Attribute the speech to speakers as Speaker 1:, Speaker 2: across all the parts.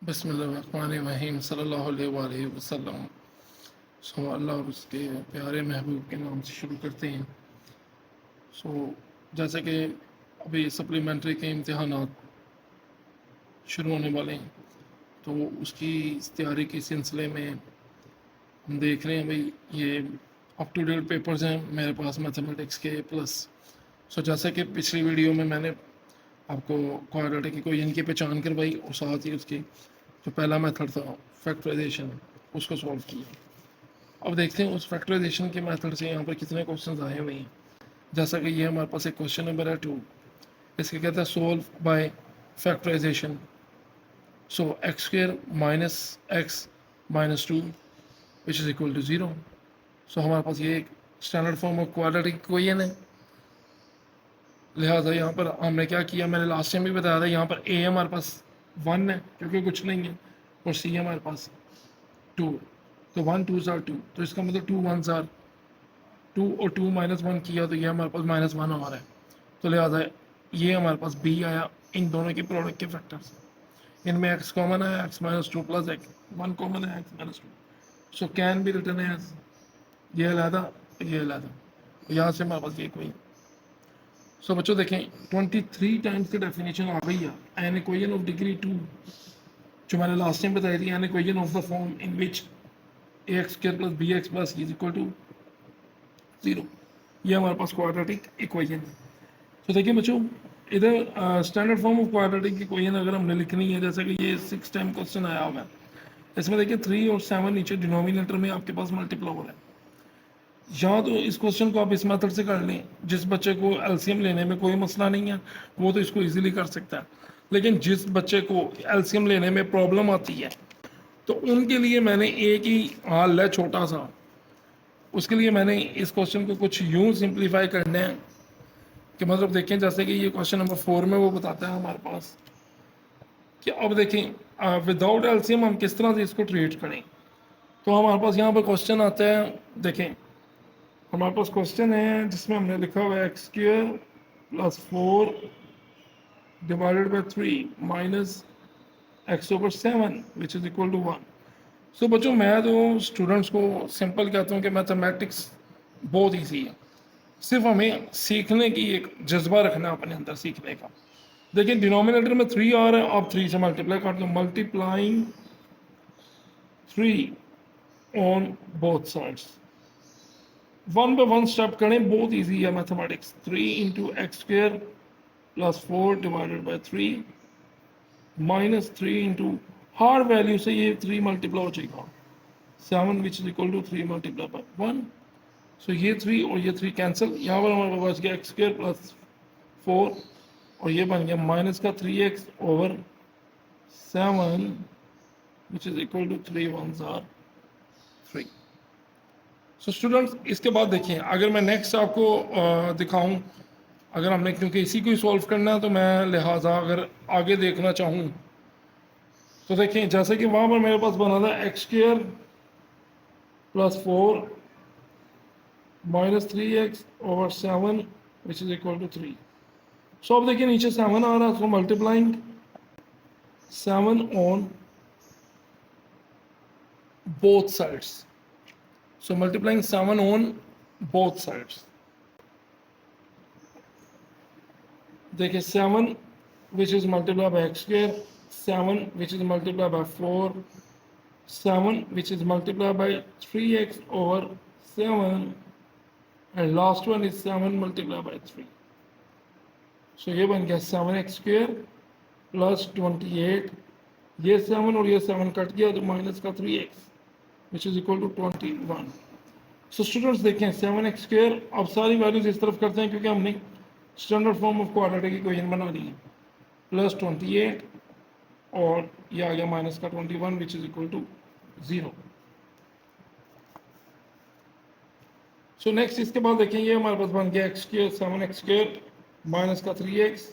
Speaker 1: बिस्मिल्लाहिर्रहमानिर्रहीम सल्लल्लाहु अलैहि वसल्लम। अल्लाह और उसके प्यारे महबूब के नाम से शुरू करते हैं। जैसे कि अभी सप्लीमेंट्री के इम्तहानात शुरू होने वाले हैं, तो उसकी तैयारी के सिलसिले में हम देख रहे हैं भाई, ये अप टू डेट पेपर्स हैं मेरे पास मैथमेटिक्स के प्लस। जैसे कि पिछली वीडियो में मैंने आपको क्वाड्रेटिक इक्वेशन की पहचान करवाई और साथ ही उसकी जो पहला मेथड था फैक्टराइजेशन, उसको सॉल्व किया। अब देखते हैं उस फैक्टराइजेशन के मेथड से यहाँ पर कितने क्वेश्चन आए हुए हैं। जैसा कि ये हमारे पास एक क्वेश्चन नंबर है 2, इसके कहते हैं solve by factorization. X square minus x minus 2 which is equal to 0। हमारे पास ये एक standard form of quadratic equation है। लिहाजा यहाँ पर हमने क्या किया, मैंने लास्ट टाइम भी बताया था, यहाँ पर ए हमारे पास 1 है क्योंकि कुछ नहीं है, और सी हमारे पास 2। तो 1 2 आर 2, तो इसका मतलब 2 1 आर 2 और 2 -1 किया तो ये हमारे पास -1 आ रहा है। तो लिहाजा ये हमारे पास बी आया इन दोनों के प्रोडक्ट के फैक्टर से। इनमें एक्स कॉमन है, X minus 2 plus X 1 common है, X minus 2। So can be written as ये अलहदा ये अलहदा। यहाँ से हमारे पास ये कोई। बच्चों देखें 23 टाइम्स की डेफिनेशन आ गई है। एन इक्वेशन ऑफ डिग्री 2 जो मैंने लास्ट टाइम बताई थी, an equation of the form in which a x square plus b x plus is equal to 0। ये हमारे पास क्वाड्रेटिक इक्वेशन है। तो देखिए बच्चों, इधर standard form of quadratic equation अगर हमने लिखनी है, जैसे कि ये 6 टाइम क्वेश्चन आया हुआ है, इसमें देखिए 3 और 7 नीचे डिनोमिनेटर में आपके पास मल्टीप्लाई है। या तो इस क्वेश्चन को आप इस मेथड से कर लें, जिस बच्चे को एलसीएम लेने में कोई मसला नहीं है वो तो इसको इजीली कर सकता है, लेकिन जिस बच्चे को एलसीएम लेने में प्रॉब्लम आती है तो उनके लिए मैंने एक ही हल है छोटा सा। उसके लिए मैंने इस क्वेश्चन को कुछ यूं सिंप्लीफाई करना है कि मतलब देखें, जैसे कि ये क्वेश्चन नंबर 4 में वो बताता है हमारे पास कि अब देखें विदाउट एलसीएम हम किस तरह से इसको ट्रीट करें। तो हमारे पास यहाँ पर क्वेश्चन आता है, देखें हमारे पास क्वेश्चन है जिसमें हमने लिखा हुआ है x square plus 4 divided by 3 minus x over 7 which is equal to 1। बच्चों मैं तो स्टूडेंट्स को सिंपल कहता हूँ कि मैथमेटिक्स बहुत ईजी है, सिर्फ हमें सीखने की एक जज्बा रखना है अपने अंदर सीखने का। देखिए डिनोमिनेटर में 3 आ रहा है, आप 3 से मल्टीप्लाई कर दो, multiplying 3 on both sides. 1 by 1 step करें, बहुत ईजी है mathematics. 3 into x square plus 4 divided by 3 minus 3 into हर वैल्यू से ये 3 मल्टीप्लाई हो जाएगा 7 which is equal to 3 multiply by 1। ये 3 और ये 3 कैंसिल, यहाँ पर हमारे पास गया एक्स स्क्वायर प्लस 4 और ये बन गया माइनस का 3x over 7 which is equal to 3 1s are 3। Students इसके बाद देखिए, अगर मैं नेक्स्ट आपको दिखाऊं, अगर हमने क्योंकि इसी को ही सॉल्व करना है तो मैं लिहाजा अगर आगे देखना चाहूँ तो देखें, जैसे कि वहाँ पर मेरे पास बना था x square plus 4 minus 3x over 7 which is equal to 3। अब देखिए नीचे 7 आ रहा है, multiplying 7 on both sides. multiplying 7 on both sides। देखिए 7 which is multiplied by x square, 7 which is multiplied by 4, 7 which is multiplied by 3x over 7 and last one is 7 multiplied by 3। ये बन गया 7x square प्लस 28, ये 7 और ये 7 cut गया तो minus का 3x which is equal to 21। Students देखें 7x स्क्वायर, अब सारी वैल्यूज इस तरफ करते हैं क्योंकि हमने standard form of quadratic equation बनानी है, प्लस 28 और ये आ गया माइनस का 21 which is equal to 0। Next इसके बाद देखें, ये हमारे पास बन गया x square 7x square minus का 3x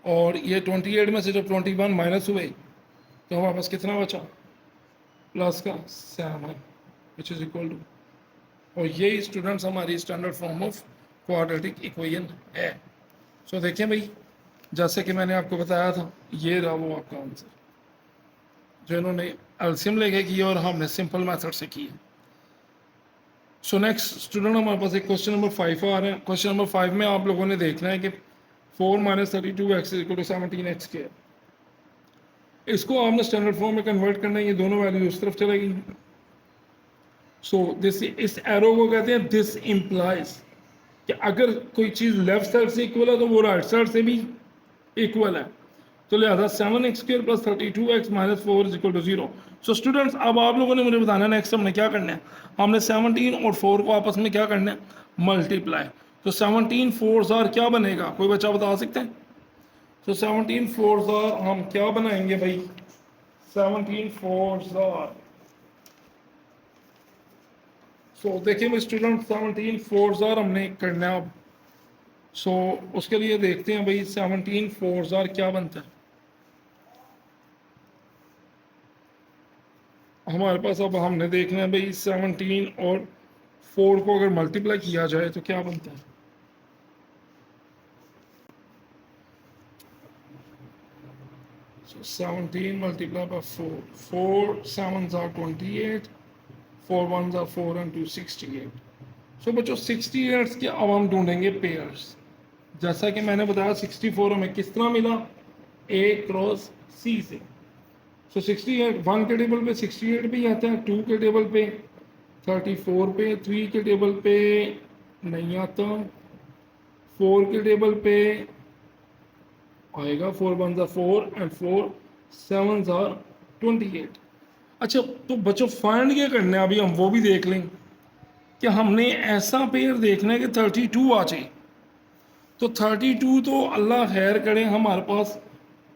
Speaker 1: और ये 28 में से जब 21 माइनस हुए तो हमारे पास कितना बचा, प्लस का 7 विच इज इक्वल टू, और ये स्टूडेंट्स हमारी standard form of quadratic equation है। देखिए भाई, जैसे कि मैंने आपको बताया था ये रहा वो आपका आंसर। जो इन्होंने एलसीएम लेके किया और हमने सिंपल मेथड से किया। सो नेक्स्ट स्टूडेंट हमारे पास एक क्वेश्चन नंबर 5 आ रहा है। क्वेश्चन नंबर 5 में आप लोगों ने देखना है कि 4 minus 32x equal to 17x square. इसको आपने स्टैंडर्ड फॉर्म में कन्वर्ट करना है, ये दोनों वैल्यू उस तरफ चलेगी। सो दिस, इस एरो को कहते हैं दिस इम्प्लाइज कि अगर कोई चीज़ लेफ्ट साइड से इक्वल है तो वो राइट साइड से भी इक्वल है। तो लिहाजा 7x square plus 32x minus 4 is equal to 0। So students, अब आप लोगों ने मुझे बताना है नेक्स्ट हमने क्या करना है। हमने 17 और 4 को आपस में क्या करना है, मल्टीप्लाई। तो 17 4 आर क्या बनेगा, कोई बच्चा बता सकते हैं? तो 17 4 आर हम क्या बनाएंगे भाई, 17 4 आर। सो देखिए भाई स्टूडेंट, 17 4 आर हमने करना है अब। सो उसके लिए देखते हैं भाई 17 4 आर क्या बनता है। हमारे पास अब हमने देखना है भाई 17 और 4 को अगर मल्टीप्लाई किया जाए तो क्या बनता है। So 17 multiplied by 4, 4 sevens are 28, 4 ones are 4 and 2 68। So बच्चों 68 के अब हम ढूंढेंगे पेयर्स। जैसा कि मैंने बताया 64 हमें किस तरह मिला, A क्रॉस C से। सो 68 1 के टेबल पे 68 भी आता है, 2 के टेबल पे 34 पे, 3 के टेबल पे नहीं आता, 4 के टेबल पे आएगा, 4 1 4 एंड 4 7 आर 28। अच्छा तो बच्चों फाइंड क्या करना है, अभी हम वो भी देख लें कि हमने ऐसा पेयर देखना है कि 32 आ जाए। तो 32 तो अल्लाह खैर करे हमारे पास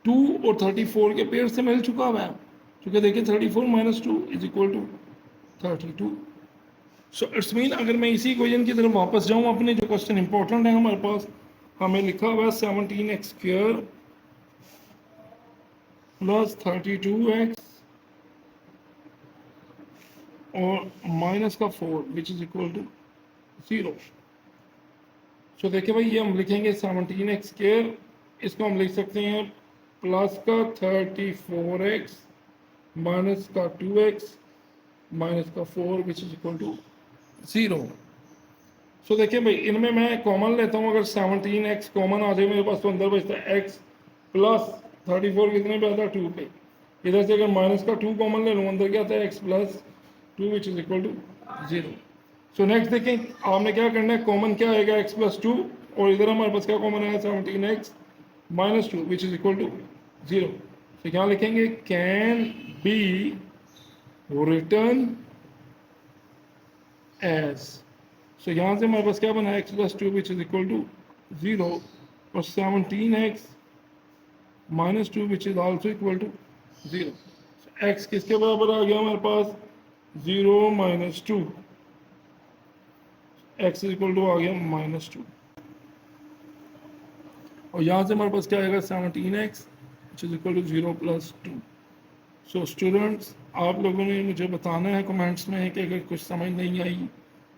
Speaker 1: 2 और 34 के पेयर से मिल चुका हुआ है, क्योंकि देखिए 34 minus 2 is equal to 32। So it's mean अगर मैं इसी क्वेश्चन की तरफ वापस जाऊं, अपने जो क्वेश्चन इंपॉर्टेंट है हमारे पास, हमें लिखा हुआ है 17x स्क्वायर प्लस 32x और माइनस का 4 विच इज इक्वल टू 0। सो देखिए भाई, ये हम लिखेंगे 17x स्क्वायर, इसको हम लिख सकते हैं प्लस का 34x माइनस का 2x माइनस का 4 विच इज इक्वल टू 0। सो देखिए भाई, इनमें मैं कॉमन लेता हूँ, अगर 17x कॉमन आ जाए मेरे पास तो अंदर बचता है x प्लस 34 कितने पे आता है 2 पे। इधर से अगर माइनस का 2 कॉमन ले लूँ, अंदर क्या आता है x plus 2 which is equal to 0। So next देखें, आपने क्या करना है, कॉमन क्या आएगा x प्लस 2, और इधर हमारे पास क्या कॉमन आएगा 17x minus 2 which is equal to 0। तो क्या लिखेंगे, can be written as. So यहाँ से हमारे पास क्या बना है, x plus 2 which is equal to 0 और 17x minus 2 which is also equal to 0। x किसके बराबर आ गया हमारे पास, 0 minus 2, x is equal to आ गया माइनस 2, और यहाँ से हमारे पास क्या आएगा 17x which is equal to 0 plus 2। So students, आप लोगों ने मुझे बताना है कमेंट्स में कि अगर कुछ समझ नहीं आई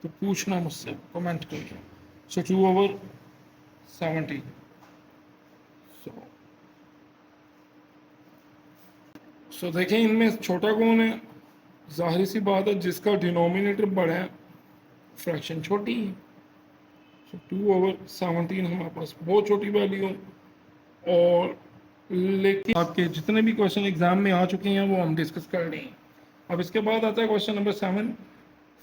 Speaker 1: तो पूछना मुझसे कमेंट करके। सो 2/17। सो देखें, इनमें छोटा कौन है, जाहिर सी बात है जिसका डिनोमिनेटर बड़ा है फ्रैक्शन छोटी है। सो 2/17 हमारे पास बहुत छोटी वैल्यू है, और लेकिन आपके जितने भी क्वेश्चन एग्जाम में आ चुके हैं वो हम डिस्कस कर रहे हैं। अब इसके बाद आता है question number 7,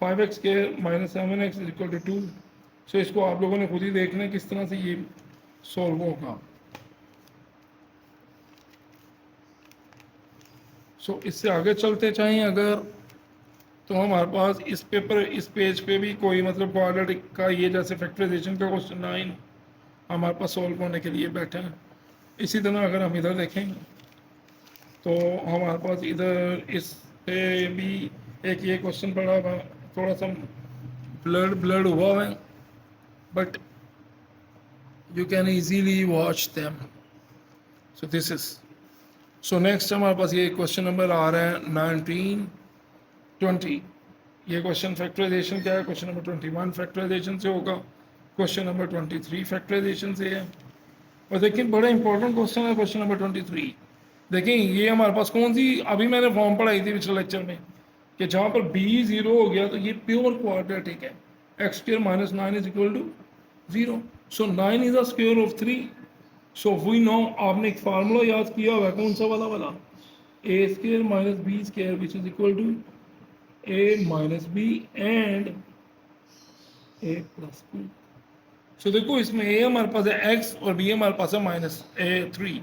Speaker 1: 5x square minus 7x is equal to 2। So इसको आप लोगों ने खुद ही देखना है किस तरह से ये सॉल्व होगा। सो इससे आगे चलते चाहें अगर, तो हमारे पास इस पेज पे भी कोई मतलब क्वाड्रेटिक का ये जैसे फैक्टराइजेशन का क्वेश्चन 9 हमारे पास सॉल्व होने के लिए बैठा है। इसी तरह अगर हम इधर देखें तो हमारे पास इधर इस पे भी एक ये क्वेश्चन पड़ा हुआ, थोड़ा सा ब्लड हुआ है, but you can easily watch them. So this is, so next हमारे पास ये क्वेश्चन नंबर आ रहा है 19 20। ये क्वेश्चन फैक्टराइजेशन क्या है, क्वेश्चन नंबर 21 फैक्टराइजेशन से होगा, क्वेश्चन नंबर 23 फैक्टराइजेशन से है। और देखिए बड़ा इंपॉर्टेंट क्वेश्चन है क्वेश्चन नंबर 23। देखें ये हमारे पास कौन सी, अभी मैंने फॉर्म पढ़ाई थी पिछले लेक्चर में कि जहाँ पर b 0 हो गया तो ये प्योर क्वाड्रेटिक है, x square minus 9 is equal to 0, so 9 is the square of 3, so we know, आपने एक फार्मूला याद किया होगा, कौन सा वाला A square minus B square which is equal to A minus B and A plus B. So देखो इसमें ए हमारे पास है x और b हमारे पास है माइनस ए 3,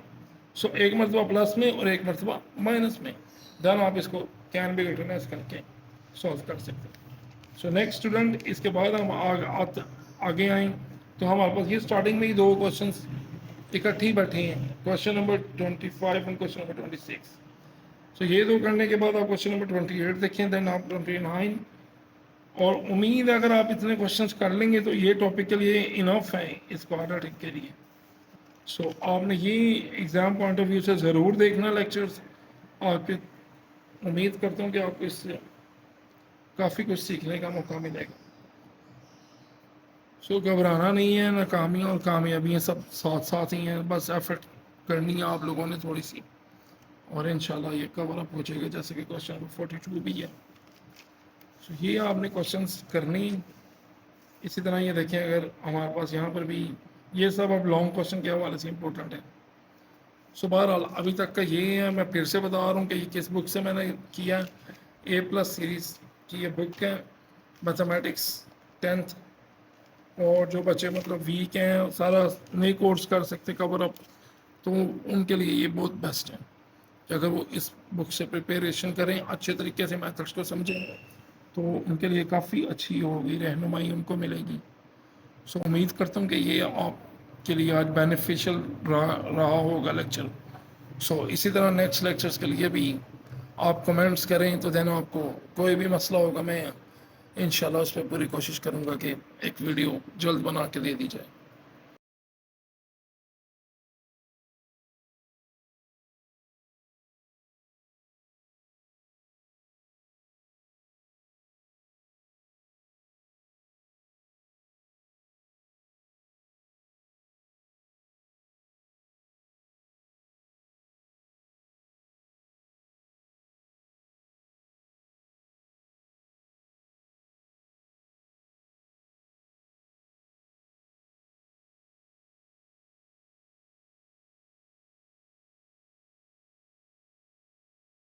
Speaker 1: सो एक मरतबा प्लस में और एक मरतबा माइनस में, देन आप इसको कैन बी रिटर्न करके सॉल्व कर सकते हैं। सो नेक्स्ट स्टूडेंट, इसके बाद हम आगे आए तो हमारे पास ये स्टार्टिंग में ही दो क्वेश्चंस इकट्ठे ही बैठे हैं, question number 25 and question number 26। सो ये दो करने के बाद आप क्वेश्चन नंबर 28 देखें, देन आप 29, और उम्मीद है अगर आप इतने क्वेश्चंस कर लेंगे तो ये टॉपिक के लिए इनफ है इस क्वाड्रेटिक के लिए। सो आपने ये एग्ज़ाम पॉइंट ऑफ व्यू से ज़रूर देखना लेक्चर्स, आपके उम्मीद करता हूँ कि आपको इससे काफ़ी कुछ सीखने का मौका मिलेगा। सो घबराना नहीं है, नाकामियाँ और कामयाबियाँ सब साथ साथ ही हैं, बस एफर्ट करनी है आप लोगों ने थोड़ी सी, और इंशाल्लाह ये कवर अप हो जाएगा, जैसे कि क्वेश्चन नंबर 42 भी है। सो ये आपने क्वेश्चंस करनी। इसी तरह ये देखें, अगर हमारे पास यहाँ पर भी ये सब अब लॉन्ग क्वेश्चन के हवाले से इम्पोर्टेंट है। सो बहरहाल अभी तक का ये है, मैं फिर से बता रहा हूँ कि ये किस बुक से मैंने किया, A+ सीरीज़ की ये बुक है, मैथमेटिक्स 10th, और जो बच्चे मतलब वीक हैं, सारा नए कोर्स कर सकते कवर अप, तो उनके लिए ये बहुत बेस्ट है कि अगर वो इस बुक से प्रिपरेशन करें, अच्छे तरीके से मैथड्स को समझें, तो उनके लिए काफ़ी अच्छी होगी, रहनुमाई उनको मिलेगी। सो उम्मीद करता हूँ कि ये आपके लिए आज बेनिफिशियल रहा होगा लेक्चर। सो इसी तरह नेक्स्ट लेक्चर्स के लिए भी आप कमेंट्स करें, तो देन आपको कोई भी मसला होगा मैं इंशाल्लाह उस पर पूरी कोशिश करूँगा कि एक वीडियो जल्द बना के दे दी जाए।